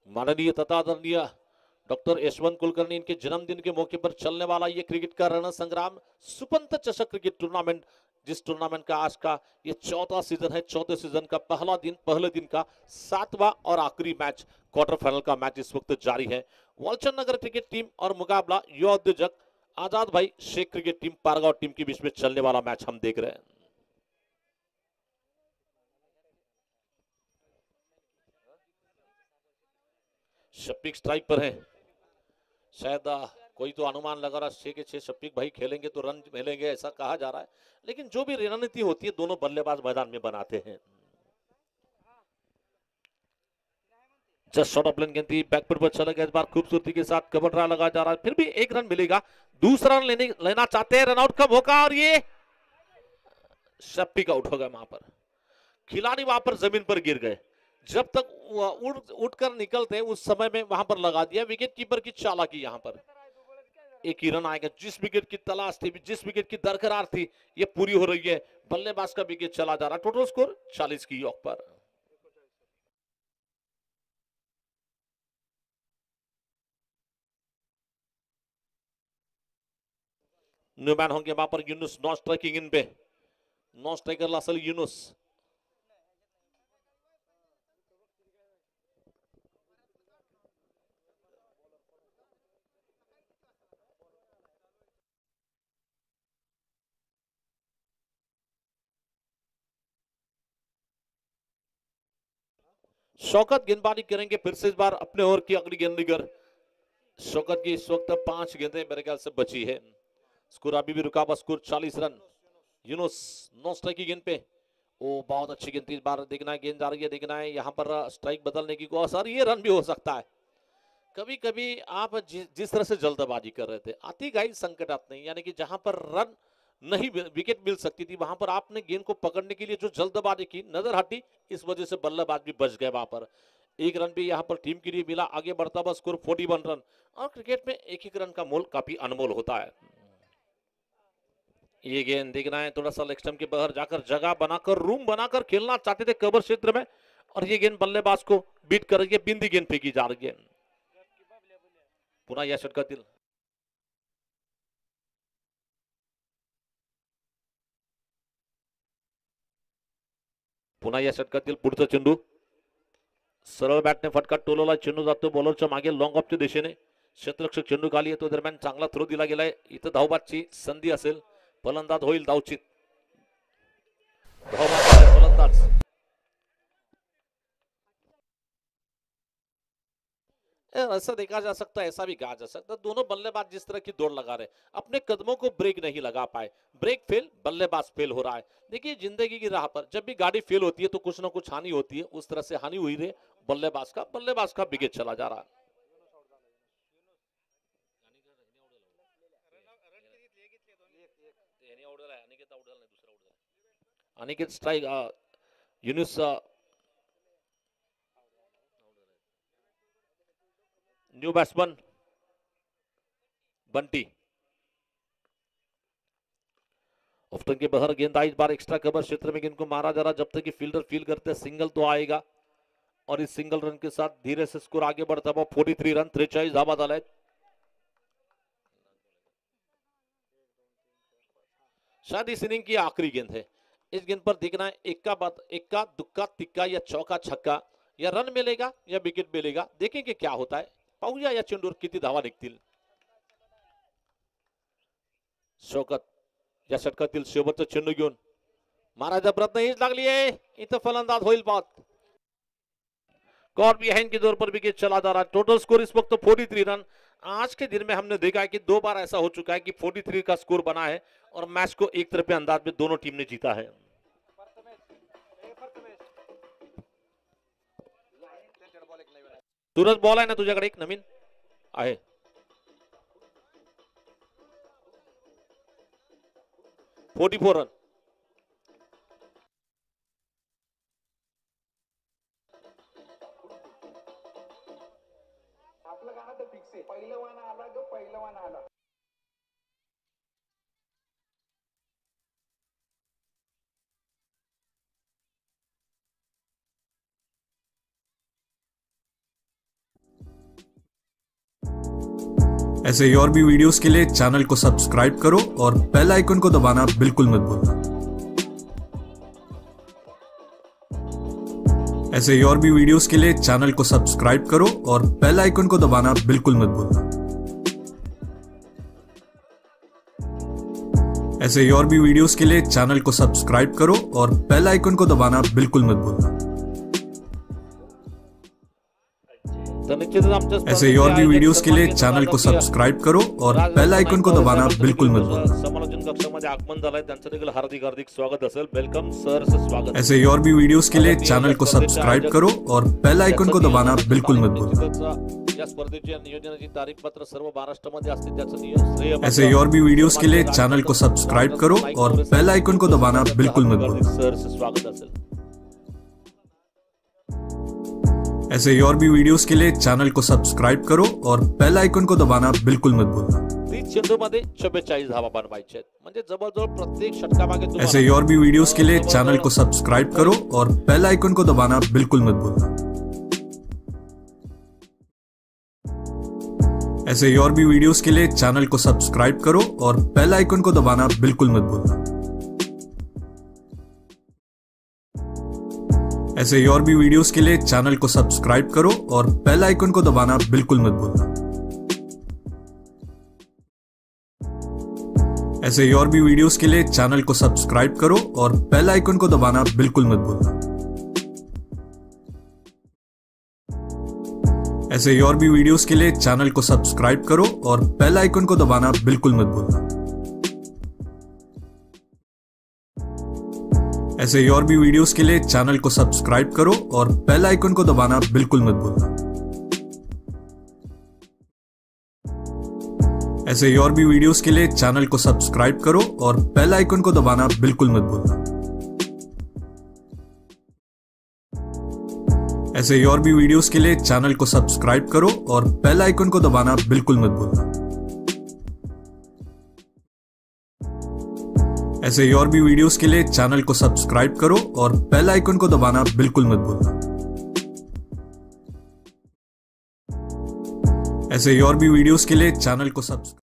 माननीय तथा आदरणीय डॉक्टर यशवंत कुलकर्णी इनके जन्मदिन के मौके पर चलने वाला ये क्रिकेट का रण संग्राम सुपंत चषक क्रिकेट टूर्नामेंट, जिस टूर्नामेंट का आज का ये 4था सीजन है, 4थे सीजन का पहले दिन का 7वां और आखिरी मैच, क्वार्टर फाइनल का मैच इस वक्त जारी है। वालचंद नगर क्रिकेट टीम और मुकाबला युवा उद्योजक आजाद भाई Sheikh cricket team Pargaon team के बीच में चलने वाला मैच हम देख रहे हैं। शप्पीक स्ट्राइक पर है, शायद कोई तो अनुमान लगा रहा 6 के 6 शप्पीक भाई खेलेंगे तो रन मिलेंगे ऐसा कहा जा रहा है, लेकिन जो भी रणनीति होती है दोनों बल्लेबाज मैदान में बनाते हैं। जस्ट शॉट ऑफ लेन गेंद बैकफुट पर चला गया, इस बार खूबसूरती के साथ कवर ड्राइव लगाया जा रहा है, फिर भी 1 रन मिलेगा। दूसरा रन लेना चाहते हैं, रनआउट का मौका, और ये शप्पीक आउट हो गया। वहां पर खिलाड़ी वहां पर जमीन पर गिर गए, जब तक उठकर निकलते उस समय में वहां पर लगा दिया। विकेट कीपर की चालाकी, यहाँ पर एक ही रन आएगा। जिस विकेट की तलाश थी, जिस विकेट की दरकरार थी, ये पूरी हो रही है। बल्लेबाज का विकेट चला जा रहा, टोटल स्कोर 40 की यॉक पर। न्यूमैन होंगे वहां पर, यूनुस नॉन स्ट्राइकिंग इन पे, नॉन स्ट्राइकर असल यूनुस। शौकत गेंदबाजी करेंगे फिर से इस बार अपने ओवर की अगली गेंद लेकर। शौकत की इस वक्त 5 गेंदें मेरे ख्याल से बची है। स्कोर अभी भी रुका हुआ, score 40 run. Younis no strike की गेंद पे, ओ बहुत अच्छी गेंद थी, इस बार देखना है गेंद जा रही है, देखना है यहाँ पर स्ट्राइक बदलने की को सर, ये रन भी हो सकता है। कभी कभी आप जिस तरह से जल्दबाजी कर रहे थे, आती गाई संकट आते नहीं, यानी कि जहां पर रन नहीं विकेट मिल सकती थी वहां पर आपने गेंद को पकड़ने के लिए जो जल्दबाजी की, नजर हटी, इस वजह से बल्लेबाज भी बच गए वहां पर। 1 रन भी यहाँ पर टीम के लिए मिला, आगे बढ़ता हुआ स्कोर 41 रन। और क्रिकेट में एक 1 रन का मोल काफी अनमोल होता है। ये गेंद देखना है, थोड़ा सा लेग स्टंप के बाहर जाकर जगह बनाकर, रूम बनाकर खेलना चाहते थे कवर क्षेत्र में, और ये गेंद बल्लेबाज को बीट कर रही है, बिंदी गेंद फेंकी जा रही है। पुन्हा या षटकातील पुन्हा या षटकातील पुढचा चेंडू सरळ बॅटने फटका टोलवला, चेंडू जातो बॉलरच्या मागे लॉंग ऑफच्या दिशेने. क्षेत्ररक्षक चेंडू खाली येतो, दरम्यान चांगला थ्रो दिला गेलाय. इथं धावबादची संधी असेल, फलंदाज होईल धावचित. धावबाद फलंदाज ऐसा देखा जा सकता है, ऐसा भी कहा जा सकता है, दोनों बल्लेबाज जिस तरह की दौड़ लगा रहे, अपने कदमों को ब्रेक नहीं लगा पाए. ब्रेक फेल, बल्लेबाज फेल हो रहा है. देखिए जिंदगी की राह पर जब भी गाड़ी फेल होती है तो कुछ ना कुछ हानि होती है. उस तरह से हानि हुई रे बल्लेबाज का विकेट चला जा रहा है. Aniket strike, Yunus new batsman Bunty. Often के बाहर गेंद आई, इस बार एक्स्ट्रा कवर क्षेत्र में गेंद को मारा जा रहा. जब तक कि फील्डर फील करते हैं सिंगल तो आएगा, और इस सिंगल रन के साथ धीरे से स्कोर आगे बढ़ता है. 43 रन, 43 धावा झाला. शायद इस इनिंग की आखिरी गेंद है. इस गेंद पर देखना है इक्का दुक्का तिक्का या चौका छक्का, या रन मिलेगा या विकेट मिलेगा. देखेंगे क्या होता है. पाहूया या चेंडूवर किती धावा निघतील. शौकत या षटकातील शेवटचा चेंडू घेऊन मारायचा प्रयत्न, हीच लागली आहे. इथं फलंदाज होईल बाद. कॉर्ड बिहाइंड के दौर पर विकेट चला जा रहा है. टोटल स्कोर इस वक्त 43 रन. आज के दिन में हमने देखा है कि 2 बार ऐसा हो चुका है कि 43 का स्कोर बना है और मैच को एक तरफे अंदाज में दोनों टीम ने जीता है. सूरज बॉल आहे ना तुझ्याकडे, एक नवीन आहे. फोर्टी-4 रन. आपलं गाणं तर फिक्स आहे. पहिलवान आला ग पहिलवान आला. ऐसे ही और भी वीडियोस के लिए चैनल को सब्सक्राइब करो और बेल आइकन को दबाना बिल्कुल मत भूलना. ऐसे ही और भी वीडियोस के लिए चैनल को सब्सक्राइब करो और बेल आइकन को दबाना बिल्कुल मत भूलना. ऐसे ही और भी वीडियोस के लिए चैनल को सब्सक्राइब करो और बेल आइकन को दबाना बिल्कुल मत भूलना. ऐसे ही और भी वीडियोस के लिए चैनल को सब्सक्राइब करो और बेल आइकन को दबाना बिल्कुल मत भूलना. समालोचन कक्षामध्ये आगमन झालंय, त्यांचं देखील हार्दिक स्वागत असेल. वेलकम सर, स्वागत. ऐसे ही और भी वीडियोस के लिए चैनल को सब्सक्राइब करो और बेल आइकन को दबाना बिल्कुल मत भूलना. या स्पर्धेच्या नियोजनाची तारीखपत्र सर्व महाराष्ट्रामध्ये असते, त्याचं नियोजन. ऐसे ही और भी वीडियोस के लिए चैनल को सब्सक्राइब करो और बेल आइकन को दबाना बिल्कुल मत भूलना. सर स्वागत असेल. ऐसे ही और भी वीडियोस के लिए चैनल को सब्सक्राइब करो और बेल आइकन को दबाना बिल्कुल मत भूलना. 30 चेंडूमध्ये 44 धावा बनवायचे आहेत, म्हणजे जवळजवळ प्रत्येक षटकामागे तुम्हाला. ऐसे ही और भी वीडियोस के लिए चैनल को सब्सक्राइब करो और बेल आइकन को दबाना बिल्कुल मत भूलना. ऐसे ही और भी वीडियोस के लिए चैनल को सब्सक्राइब करो और बेल आइकन को दबाना बिल्कुल मत भूलना. ऐसे ही और भी वीडियोस के लिए चैनल को सब्सक्राइब करो और बेल आइकन को दबाना बिल्कुल मत भूलना. ऐसे ही और भी वीडियोस के लिए चैनल को सब्सक्राइब करो और बेल आइकन को दबाना बिल्कुल मत भूलना. ऐसे ही और भी वीडियोस के लिए चैनल को सब्सक्राइब करो और बेल आइकन को दबाना बिल्कुल मत भूलना. ऐसे ही और भी वीडियोस के लिए चैनल को सब्सक्राइब करो और बेल आइकन को दबाना बिल्कुल मत भूलना. ऐसे ही और भी वीडियोस के लिए चैनल को सब्सक्राइब करो और बेल आइकन को दबाना बिल्कुल मत भूलना. ऐसे ही और भी वीडियोस के लिए चैनल को सब्सक्राइब करो और बेल आइकन को दबाना बिल्कुल मत भूलना. ऐसे ही और भी वीडियोस के लिए चैनल को सब्सक्राइब करो और बेल आइकन को दबाना बिल्कुल मत भूलना. ऐसे ही और भी वीडियोस के लिए चैनल को सब्सक्राइब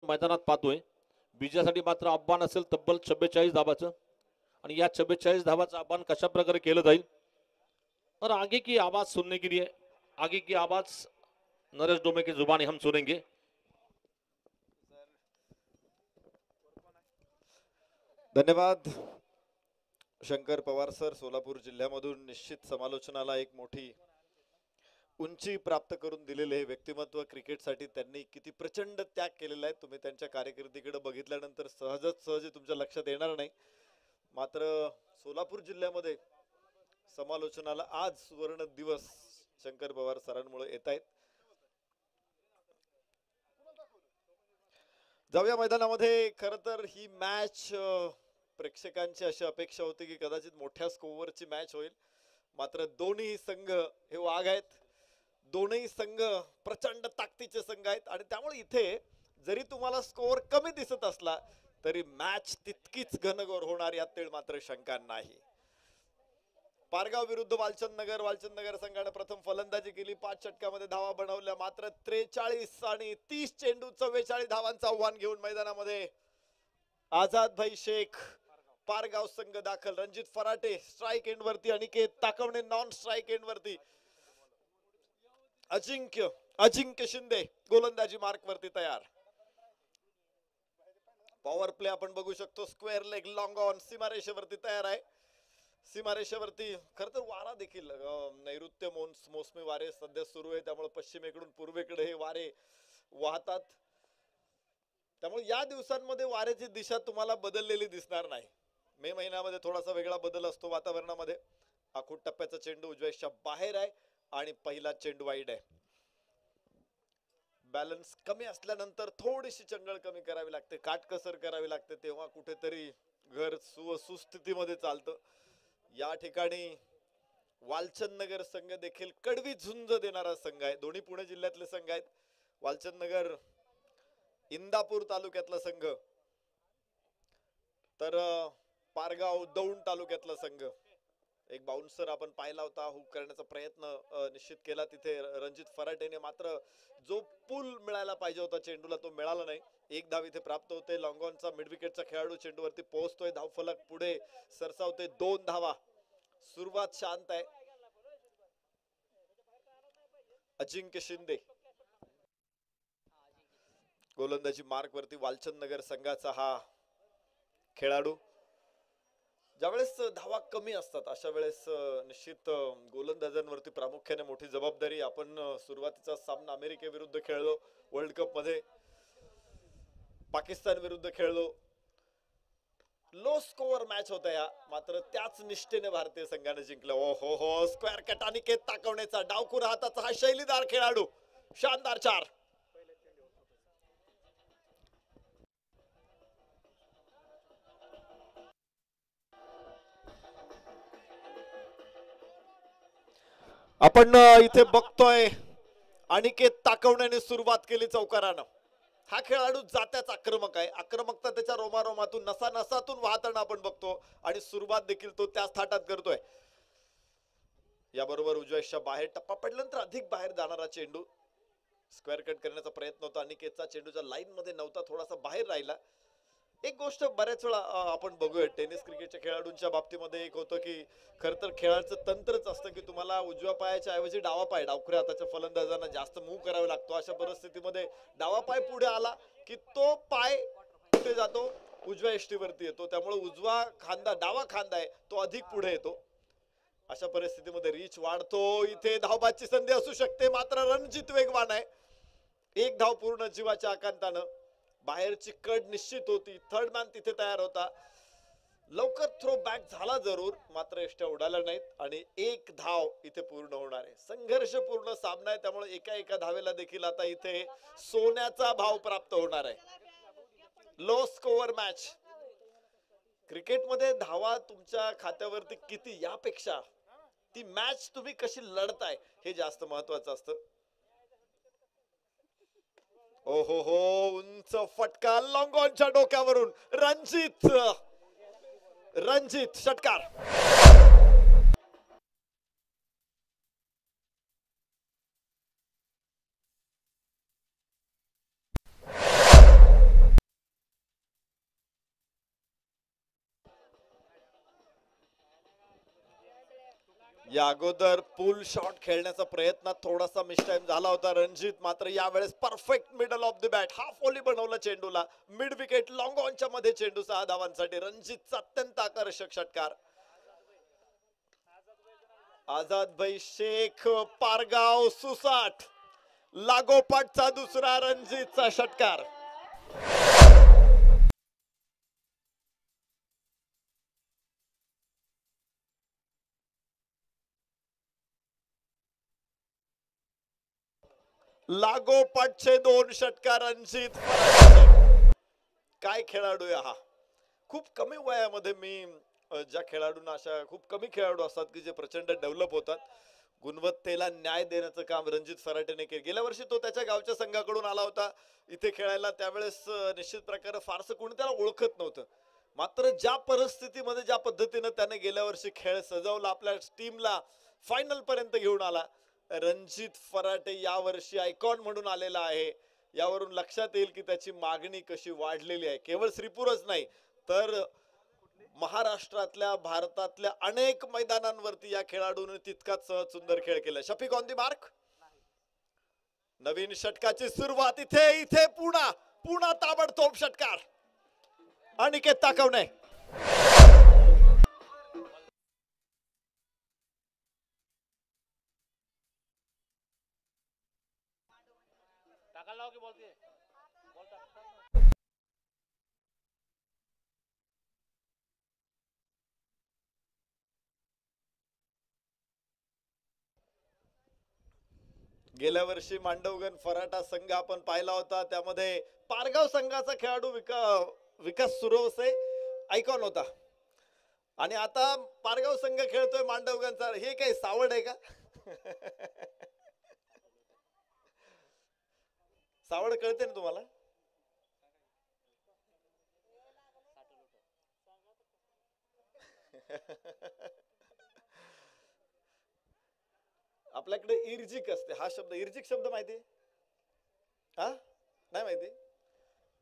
मैदानात पाहतोय. विजयासाठी मात्र आव्हान असेल तब्बल 44 धावाचं आणि या 44 धावाचं आव्हान कशा प्रकारे केलं जाईल. और आगे की आवाज सुनने के लिए आगे की आवाज नरेश डोमे की जुबानी हम सुनेंगे. धन्यवाद शंकर पवार सर. सोलापूर जिल्ह्यामधून निश्चित समालोचनाला एक मोठी उंची प्राप्त करून दिलेले हे व्यक्तिमत्व. क्रिकेटसाठी त्यांनी किती प्रचंड त्याग केलेला आहे तुम्ही त्यांच्या कारकिर्दीकडे बघितल्यानंतर सहज तुमच्या लक्षात येणार नाही. मात्र सोलापूर जिल्ह्यामध्ये समालोचनाला आज सुवर्ण दिवस शंकर पवार सरांमुळे येत आहेत. जाऊया मैदानामध्ये. खर तर ही मॅच प्रेक्षकांची अशी अपेक्षा होती की कदाचित मोठ्या स्कोअरची मॅच होईल. मात्र दोन्ही संघ हे वाघ आहेत. दोन्ही संघ प्रचंड ताकदीचे संघ आहेत आणि त्यामुळे इथे जरी तुम्हाला स्कोअर कमी दिसत असला तरी मॅच तितकीच घनघोर होणार यात तेळ मात्र शंका नाही. पारगाव विरुद्ध वालचंद नगर संघाने प्रथम फलंदाजी केली. 5 षटकामध्ये धावा बनवल्या. मात्र 43 आणि 30 चेंडू 44 धावांचं आव्हान घेऊन मैदानामध्ये आझाद भाई शेख पारगाव संघ दाखल. रणजित फराटे स्ट्राइक एंड वरती, अनिकेत ताकवणे नॉन स्ट्राइक एंड वरती, अजिंक्य शिंदे गोलंदाजी मार्क वरती तयार. पॉवर प्ले आपण बघू शकतो. स्क्वेअर लेग लॉंग ऑन सीमारेषेवरती तयार आहे. सीमारेषेवरती खर तर वारा देखील नैऋत्य मोसमी वारे सध्या सुरू आहे. त्यामुळे पश्चिमेकडून पूर्वेकडे हे वारे वाहतात. त्यामुळे या दिवसांमध्ये वाऱ्याची दिशा तुम्हाला बदललेली दिसणार नाही. मे महिन्यामध्ये थोडासा वेगळा बदल असतो वातावरणामध्ये. आखूड टप्प्याचा चेंडू उजव्याच्या बाहेर आहे आणि पहिला चेंडू वाईड आहे. बॅलन्स कमी असल्यानंतर थोडीशी चंगळ कमी करावी लागते, काटकसर करावी लागते, तेव्हा कुठेतरी घर सुस्थितीमध्ये चालतं. या ठिकाणी वालचंद नगर संघ देखील कडवी झुंज देणारा संघ आहे. दोन्ही पुणे जिल्ह्यातले संघ आहेत. वालचंद नगर इंदापूर तालुक्यातला संघ तर पारगाव दौंड तालुक्यातला संघ. एक बाउन्सर आपण पाहिला होता, हुक करण्याचा प्रयत्न निश्चित केला तिथे रणजित फराटेने. मात्र जो पूल मिळायला पाहिजे होता चेंडूला तो मिळाला नाही. 1 धाव इथे प्राप्त होते. लॉंगॉनचा मिड विकेटचा खेळाडू चेंडूवरती पोहोचतोय. धावफलक पुढे सरसावते. 2 धावा. सुरुवात शांत आहे. अजिंक्य शिंदे गोलंदाजी मार्क वरती वालचंद नगर संघाचा हा खेळाडू. ज्यावेळेस धावा कमी असतात अशा वेळेस निश्चित गोलंदाजांवरती प्रामुख्याने मोठी जबाबदारी. आपण सुरुवातीचा सामना अमेरिकेविरुद्ध खेळलो, वर्ल्ड कप मध्ये पाकिस्तान विरुद्ध खेळलो. लो स्कोअर मॅच होता या. मात्र त्याच निष्ठेने भारतीय संघाने जिंकलं. ओ हो स्क्वेअर कट अनिकेत ताकवण्याचा डावखुरा हाताचा हा शैलीदार खेळाडू. शानदार 4. आपण इथे बघतोय अनिकेत ताकवण्याने सुरुवात केली चौकारानं. हा खेळाडू जात्याच आक्रमक आहे. आक्रमकता त्याच्या रोमारोमातून नसातून वाहताना आपण बघतो आणि सुरुवात देखील तो त्याच थाटात करतोय. याबरोबर उजव्याच्या बाहेर टप्पा पडल्यानंतर अधिक बाहेर जाणारा चेंडू. स्क्वेअर कट करण्याचा प्रयत्न होता अनिकेतचा. चेंडूच्या लाईन मध्ये नव्हता, थोडासा बाहेर राहिला. एक गोष्ट बऱ्याच वेळा आपण बघूया टेनिस क्रिकेटच्या खेळाडूंच्या बाबतीमध्ये एक होतं की खर तर खेळाचं तंत्रच असतं की तुम्हाला उजव्या पायाच्या ऐवजी डावा पाय डावखुऱ्या हाताच्या फलंदाजांना जास्त मूव्ह करावे लागतो. अशा परिस्थितीमध्ये डावा पाय पुढे आला की तो पाय पुढे जातो, उजव्या यष्टीवरती येतो. त्यामुळे उजवा खांदा डावा खांदा आहे तो अधिक पुढे येतो. अशा परिस्थितीमध्ये रीच वाढतो. इथे धावबादची संधी असू शकते. मात्र रणजित वेगवान आहे. 1 धाव पूर्ण जीवाच्या आकांतानं. बाहेरची कड निश्चित होती. थर्ड मॅन तिथे तयार होता. लवकर थ्रो बॅक झाला जरूर, मात्र यष्ट्या उडाल्या नाहीत आणि 1 धाव इथे पूर्ण होणार आहे. संघर्षपूर्ण सामना आहे. त्यामुळे एका धावेला देखील आता इथे सोन्याचा भाव प्राप्त होणार आहे. लो स्कोअर मॅच. क्रिकेटमध्ये धावा तुमच्या खात्यावरती किती यापेक्षा ती मॅच तुम्ही कशी लढताय हे जास्त महत्वाचं असतं. हो उंच फटका लॉंगॉनच्या डोक्यावरून. रणजित षटकार. या अगोदर पुल शॉट खेळण्याचा प्रयत्न थोडासा मिसटाइम झाला होता रणजित, मात्र यावेळेस perfect middle of the bat half volley बनवलं चेंडूला. मिड विकेट लॉंग ऑनच्या मध्ये चेंडू 6 धावांसाठी. रणजितचा अत्यंत आकर्षक षटकार. आझाद भाई शेख पारगाव सुसाट लागोपाठचा दुसरा रणजितचा षटकार. लागोपाठचे 2 षटकार रणजित. काय खेळाडू आहे हा. खूप कमी वयामध्ये मी ज्या खेळाडूंना, अशा खूप कमी खेळाडू असतात की जे प्रचंड डेव्हलप होतात. गुणवत्तेला न्याय देण्याचं काम रणजित फराटेने केले. गेल्या वर्षी तो त्याच्या गावच्या संघाकडून आला होता इथे खेळायला. त्यावेळेस निश्चित प्रकारे फारसं कोणी त्याला ओळखत नव्हतं. मात्र ज्या परिस्थितीमध्ये, ज्या पद्धतीने त्याने गेल्या वर्षी खेळ सजवला, आपल्या टीमला फायनल पर्यंत घेऊन आला, रणजित फराटे यावर्षी आयकॉन म्हणून आलेला आहे. यावरून लक्षात येईल की त्याची मागणी कशी वाढलेली आहे. केवळ श्रीपूरच नाही तर महाराष्ट्रातल्या, भारतातल्या अनेक मैदानांवरती या खेळाडूने तितकाच सुंदर खेळ केला. Shafiq on the mark. नवीन षटकाची सुरुवात. इथे इथे पुन्हा ताबडतोब षटकार. अनिकेत ताकवणे. गेल्या वर्षी मांडवगण फराटा संघ आपण पाहिला होता. त्यामध्ये पारगाव संघाचा खेळाडू विकास सुरवसे आयकॉन होता. आणि आता पारगाव संघ खेळतोय मांडवगणचा. हे काही सावड आहे का? सावड कळते ना तुम्हाला? आपल्याकडे इर्जिक असते. हा शब्द, इर्जिक शब्द माहिती? हा, नाही माहिती?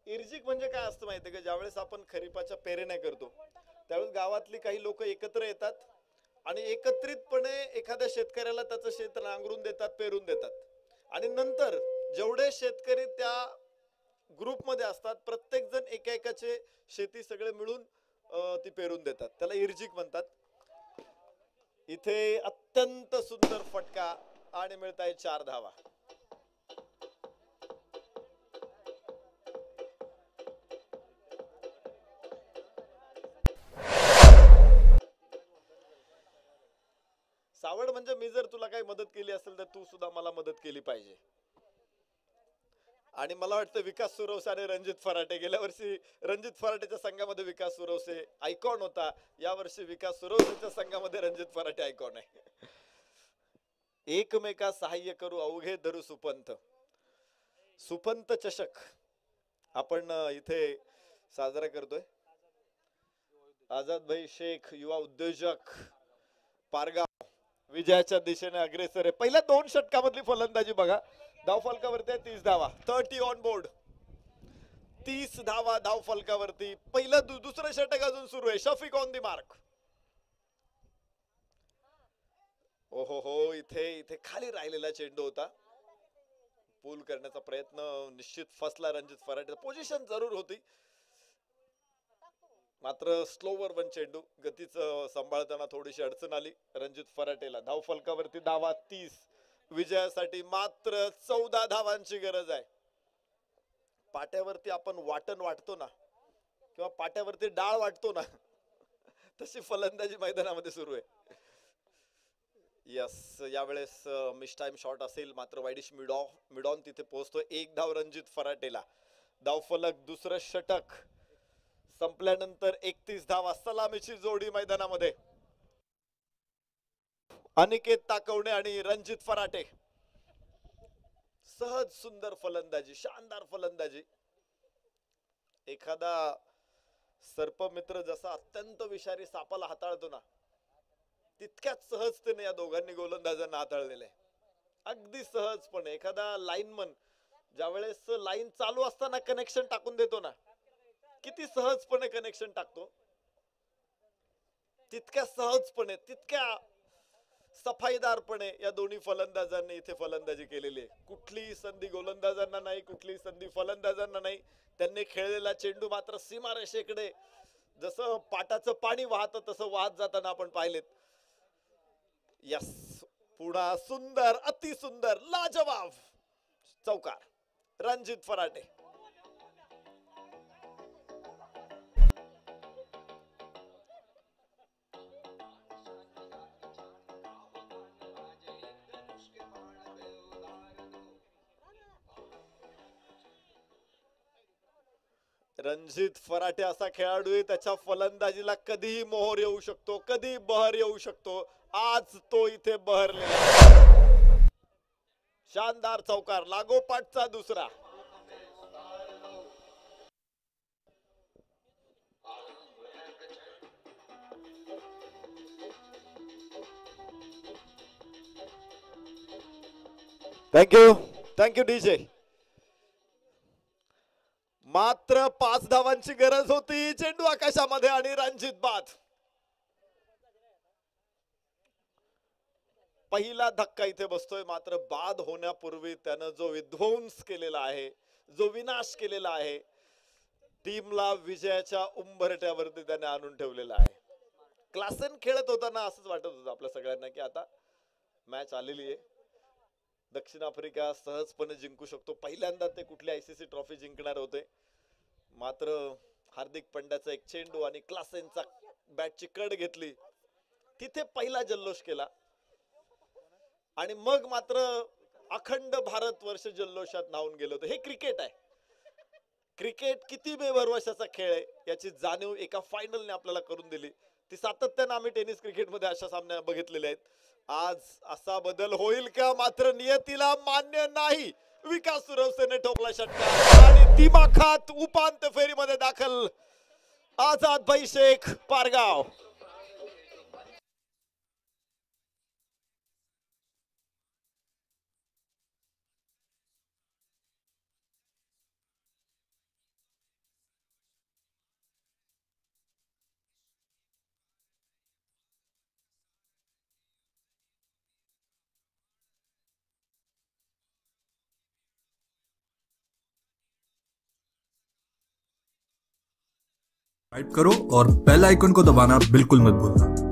इर्जिक म्हणजे काय असतं माहिती का? ज्यावेळेस आपण खरीपाच्या पेरण्या करतो त्यावेळेस गावातली काही लोक एकत्र येतात आणि एकत्रितपणे एखाद्या शेतकऱ्याला त्याचं शेत नांगरून देतात, पेरून देतात. आणि नंतर जेवढे शेतकरी त्या ग्रुपमध्ये असतात प्रत्येक जण एकेकाचे शेती सगळे मिळून ती पेरून देतात. त्याला इर्जिक म्हणतात. इथे अत्यंत सुंदर फटका आणि मिळत आहे 4 धावा. सावड म्हणजे मी जर तुला काही मदत केली असेल तर तू सुद्धा मला मदत केली पाहिजे. आणि मला वाटतं विकास सुरवसे आणि रणजित फराटे, गेल्या वर्षी रणजित फराटेच्या संघामध्ये विकास सुरवसे आयकॉन होता. या वर्षी विकास सुरवसेच्या संघामध्ये रणजित फराटे आयकॉन आहे. एकमेका सहाय्य करू अवघे धरू सुपंत. सुपंत चषक आपण इथे साजरा करतोय. आझाद भाई शेख युवा उद्योजक पारगाव विजयाच्या दिशेने अग्रेसर आहे. पहिल्या 2 षटकामधली फलंदाजी बघा. धाव फलकावरती 30 धावा. 30 ऑन बोर्ड. 30 धावा धाव फलकावरती. पहिलं दुसरं षटक अजून सुरू आहे. Shafiq on the mark. ओहो हो, इथे खाली राहिलेला चेंडू होता. पूल करण्याचा प्रयत्न निश्चित फसला रणजित फराटे. पोझिशन जरूर होती मात्र स्लोवर वन चेंडू. गतीचं सांभाळताना थोडीशी अडचण आली रणजित फराटेला. धाव फलकावरती धावा 30. विजयासाठी मात्र 14 धावांची गरज आहे. पाट्यावरती आपण वाटण वाटतो ना, किंवा पाट्यावरती डाळ वाटतो ना, तशी फलंदाजी मैदानामध्ये सुरू आहे. यस, यावेळेस मिसटाइम शॉट असेल मात्र वाईडिश मिडॉन तिथे पोहोचतोय. 1 धाव रणजित फराटेला. धाव फलक दुसरं षटक संपल्यानंतर 31 धावा. सलामीची जोडी मैदानामध्ये. अनिकेत ताकवणे आणि रणजित फराटे. सहज सुंदर फलंदाजी, शानदार फलंदाजी. एखादा सर्पमित्र जसा अत्यंत विषारी सापाला हाताळतो ना, तितक्याच सहजतेने या दोघांनी गोलंदाजांना हाताळलेलं आहे. अगदी सहजपणे. एखादा लाईनमन ज्यावेळेस लाईन चालू असताना कनेक्शन टाकून देतो ना, किती सहजपणे कनेक्शन टाकतो, तितक्या सहजपणे, तितक्या सफाईदारपणे या दोन्ही फलंदाजांनी इथे फलंदाजी केलेली आहे. कुठलीही संधी गोलंदाजांना नाही, कुठलीही संधी फलंदाजांना नाही. त्यांनी खेळलेला चेंडू मात्र सीमारेषेकडे जसं पाटाचं पाणी वाहतं तसं वाहत जाताना आपण पाहिलेत. यस, पुन्हा सुंदर, अतिसुंदर, लाजवाब चौकार. रणजित फराटे. रणजित फराटे असा खेळाडू आहे, त्याच्या फलंदाजीला कधीही मोहर येऊ शकतो, कधी बहर येऊ शकतो. आज तो इथे बहरलेला. शानदार चौकार, लागोपाठचा दुसरा. Thank you DJ. मात्र 5 धावांची गरज होती. चेंडू आकाशामध्ये आणि रणजित बाद. पहिला धक्का इथे बसतोय, मात्र बाद होण्यापूर्वी त्यानं जो विध्वंस केलेला आहे, जो विनाश केलेला आहे, टीमला विजयाच्या उंबरठ्यावरती त्याने आणून ठेवलेला आहे. क्लासन खेळत होताना असंच वाटत होतं आपल्या सगळ्यांना की आता मॅच आलेली आहे, दक्षिण आफ्रिका सहजपणे जिंकू शकतो. पहिल्यांदा ते कुठली ICC ट्रॉफी जिंकणार होते, मात्र हार्दिक पंड्याचा एक चेंडू आणि क्लासेनचा बॅटची कड घेतली, तिथे पहिला जल्लोष केला आणि मग मात्र अखंड भारतवर्ष जल्लोषात न्हावून गेलो होतं. हे क्रिकेट आहे. क्रिकेट किती बेभरवशाचा खेळ आहे याची जाणीव एका फायनलने आपल्याला करून दिली. ती सातत्याने आम्ही टेनिस क्रिकेटमध्ये अशा सामने बघितलेले आहेत. आज असा बदल होईल का? मात्र नियतीला मान्य नाही. विकास सुरवसेने ठोकला षटकार आणि दिमाखात उपांत्य फेरीमध्ये दाखल आझाद भाई शेख पारगाव. सब्सक्राइब करो और बेल आइकन को दबाना बिल्कुल मत भूलना.